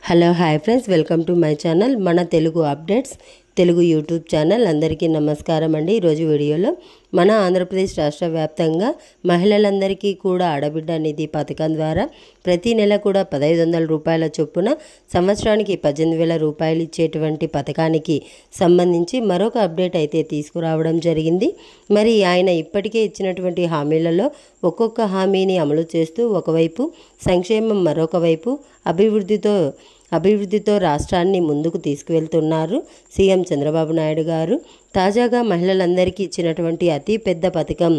Hello hi friends, welcome to my channel మన Telugu updates Telugu YouTube channel. అందరికీ నమస్కారం అండి. ఈరోజు వీడియోలో మన ఆంధ్రప్రదేశ్ రాష్ట్ర వ్యాప్తంగా మహిళలందరికీ కూడా ఆడబిడ్డ నిధి పథకం ద్వారా ప్రతి నెల కూడా 1500 రూపాయల చొప్పున సంవత్సరానికి 18,000 రూపాయలు ఇచ్చేటువంటి పథకానికి సంబంధించి మరొక అప్డేట్ అయితే తీసుకురావడం జరిగింది. మరి ఆయన ఇప్పటికే ఇచ్చినటువంటి హామీలలో ఒక్కొక్క హామీని అమలు చేస్తూ ఒకవైపు సంక్షేమం, మరొక వైపు అభివృద్ధితో రాష్ట్రాన్ని ముందుకు తీసుకువెళ్తున్నారు సీఎం చంద్రబాబు నాయుడు గారు. తాజాగా మహిళలందరికీ ఇచ్చినటువంటి అతి పెద్ద పథకం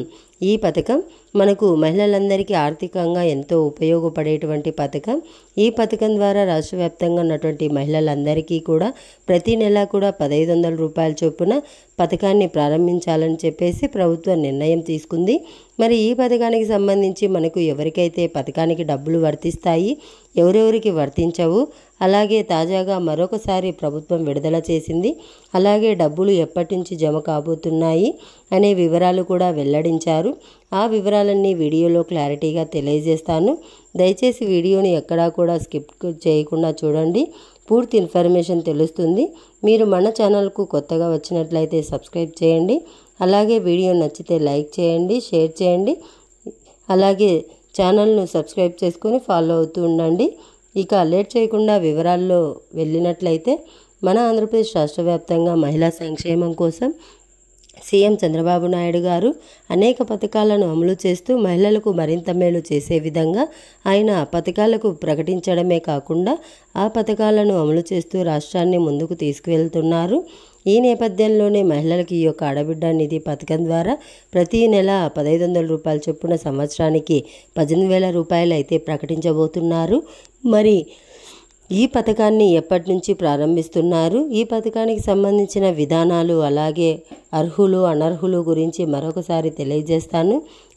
ఈ పథకం మనకు మహిళలందరికీ ఆర్థికంగా ఎంతో ఉపయోగపడేటువంటి పథకం. ఈ పథకం ద్వారా రాష్ట్ర వ్యాప్తంగా ఉన్నటువంటి మహిళలందరికీ కూడా ప్రతి నెల కూడా 1500 రూపాయల చొప్పున పథకాన్ని ప్రారంభించాలని చెప్పేసి ప్రభుత్వం నిర్ణయం తీసుకుంది. మరి ఈ పథకానికి సంబంధించి మనకు ఎవరికైతే పథకానికి డబ్బులు వర్తిస్తాయి, ఎవరెవరికి వర్తించవు, అలాగే తాజాగా మరొకసారి ప్రభుత్వం విడుదల చేసింది, అలాగే డబ్బులు ఎప్పటి నుంచి జమ కాబోతున్నాయి అనే వివరాలు కూడా వెల్లడించారు. ఆ వివరాలన్నీ వీడియోలో క్లారిటీగా తెలియజేస్తాను. దయచేసి వీడియోని ఎక్కడా కూడా స్కిప్ చేయకుండా చూడండి, పూర్తి ఇన్ఫర్మేషన్ తెలుస్తుంది. మీరు మన ఛానల్కు కొత్తగా వచ్చినట్లయితే సబ్స్క్రైబ్ చేయండి, అలాగే వీడియో నచ్చితే లైక్ చేయండి, షేర్ చేయండి, అలాగే ఛానల్ను సబ్స్క్రైబ్ చేసుకొని ఫాలో అవుతూ ఉండండి. ఇక లేట్ చేయకుండా వివరాల్లో వెళ్ళినట్లయితే మన ఆంధ్రప్రదేశ్ రాష్ట్ర వ్యాప్తంగా మహిళా సంక్షేమం కోసం సీఎం చంద్రబాబు నాయుడు గారు అనేక పథకాలను అమలు చేస్తూ మహిళలకు మరింత మేలు చేసే విధంగా ఆయన పథకాలకు ప్రకటించడమే కాకుండా ఆ పథకాలను అమలు చేస్తూ రాష్ట్రాన్ని ముందుకు తీసుకువెళ్తున్నారు. ఈ నేపథ్యంలోనే మహిళలకి ఈ యొక్క ఆడబిడ్డ నిధి పథకం ద్వారా ప్రతి నెల 1500 రూపాయల చొప్పున సంవత్సరానికి 18,000 రూపాయలు అయితే ప్రకటించబోతున్నారు. మరి ఈ పథకాన్ని ఎప్పటి నుంచి ప్రారంభిస్తున్నారు, ఈ పథకానికి సంబంధించిన విధానాలు, అలాగే అర్హులు అనర్హులు గురించి మరొకసారి తెలియజేస్తాను.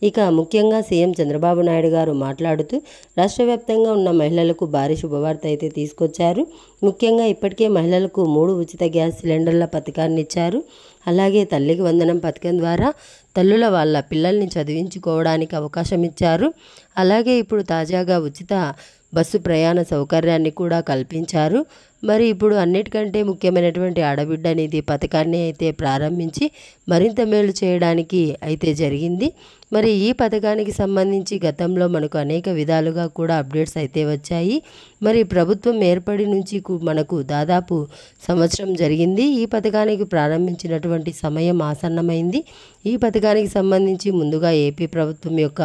ఇక ముఖ్యంగా సీఎం చంద్రబాబు నాయుడు గారు మాట్లాడుతూ రాష్ట్ర వ్యాప్తంగా ఉన్న మహిళలకు భారీ శుభవార్త అయితే తీసుకొచ్చారు. ముఖ్యంగా ఇప్పటికే మహిళలకు 3 ఉచిత గ్యాస్ సిలిండర్ల పథకాన్ని ఇచ్చారు. అలాగే తల్లికి వందనం పథకం ద్వారా తల్లుల వాళ్ళ పిల్లల్ని చదివించుకోవడానికి అవకాశం ఇచ్చారు. అలాగే ఇప్పుడు తాజాగా ఉచిత బస్సు ప్రయాణ సౌకర్యాన్ని కూడా కల్పించారు. మరి ఇప్పుడు అన్నిటికంటే ముఖ్యమైనటువంటి ఆడబిడ్డ నిధి పథకాన్ని అయితే ప్రారంభించి మరింత మేలు చేయడానికి అయితే జరిగింది. మరి ఈ పథకానికి సంబంధించి గతంలో మనకు అనేక విధాలుగా కూడా అప్డేట్స్ అయితే వచ్చాయి. మరి ప్రభుత్వం ఏర్పడి నుంచి మనకు దాదాపు సంవత్సరం జరిగింది. ఈ పథకానికి ప్రారంభించినటువంటి సమయం ఆసన్నమైంది. ఈ పథకానికి సంబంధించి ముందుగా ఏపీ ప్రభుత్వం యొక్క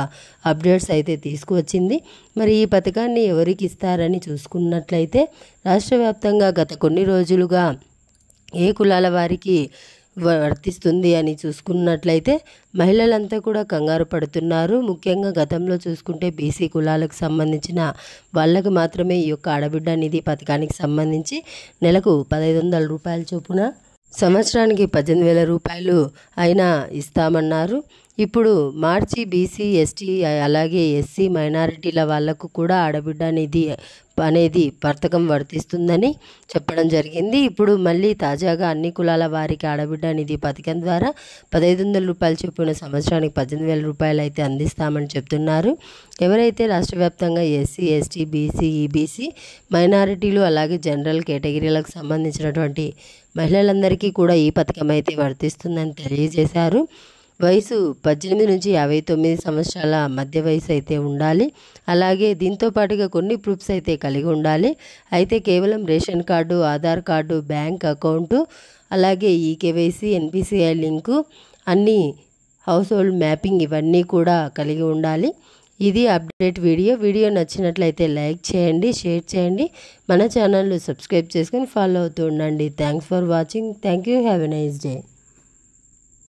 అప్డేట్స్ అయితే తీసుకువచ్చింది. మరి ఈ పథకాన్ని ఎవరికి ఇస్తారని చూసుకున్నట్లయితే రాష్ట్ర వ్యాప్తంగా గత కొన్ని రోజులుగా ఏ కులాల వారికి వర్తిస్తుంది అని చూసుకున్నట్లయితే మహిళలంతా కూడా కంగారు పడుతున్నారు. ముఖ్యంగా గతంలో చూసుకుంటే బీసీ కులాలకు సంబంధించిన వాళ్ళకు మాత్రమే ఈ యొక్క ఆడబిడ్డ నిధి పథకానికి సంబంధించి నెలకు 1500 రూపాయల చొప్పున సంవత్సరానికి 18,000 రూపాయలు అయినా ఇస్తామన్నారు. ఇప్పుడు మార్చి బీసీ, ఎస్టీ, అలాగే ఎస్సీ మైనారిటీల వాళ్లకు కూడా ఆడబిడ్డ నిధి అనేది పథకం వర్తిస్తుందని చెప్పడం జరిగింది. ఇప్పుడు మళ్ళీ తాజాగా అన్ని కులాల వారికి ఆడబిడ్డ నిధి పథకం ద్వారా 1500 రూపాయల చొప్పున సంవత్సరానికి 18,000 రూపాయలు అయితే అందిస్తామని చెప్తున్నారు. ఎవరైతే రాష్ట్ర వ్యాప్తంగా ఎస్సీ, ఎస్టీ, బీసీ, ఈబీసీ మైనారిటీలు అలాగే జనరల్ కేటగిరీలకు సంబంధించినటువంటి మహిళలందరికీ కూడా ఈ పథకం అయితే వర్తిస్తుందని తెలియజేశారు. వయసు 18 నుంచి 59 సంవత్సరాల మధ్య వయసు అయితే ఉండాలి. అలాగే దీంతో పాటుగా కొన్ని ప్రూఫ్స్ అయితే కలిగి ఉండాలి. అయితే కేవలం ration card, Aadhaar card, bank account, అలాగే ఈకేవైసీ, ఎన్పిసిఐ లింకు, అన్ని హౌస్ హోల్డ్ మ్యాపింగ్ ఇవన్నీ కూడా కలిగి ఉండాలి. ఇది అప్డేట్ వీడియో నచ్చినట్లయితే లైక్ చేయండి, షేర్ చేయండి, మన ఛానల్ను సబ్స్క్రైబ్ చేసుకొని ఫాలో అవుతూ ఉండండి. Thanks for watching. Thank you. Have a nice day.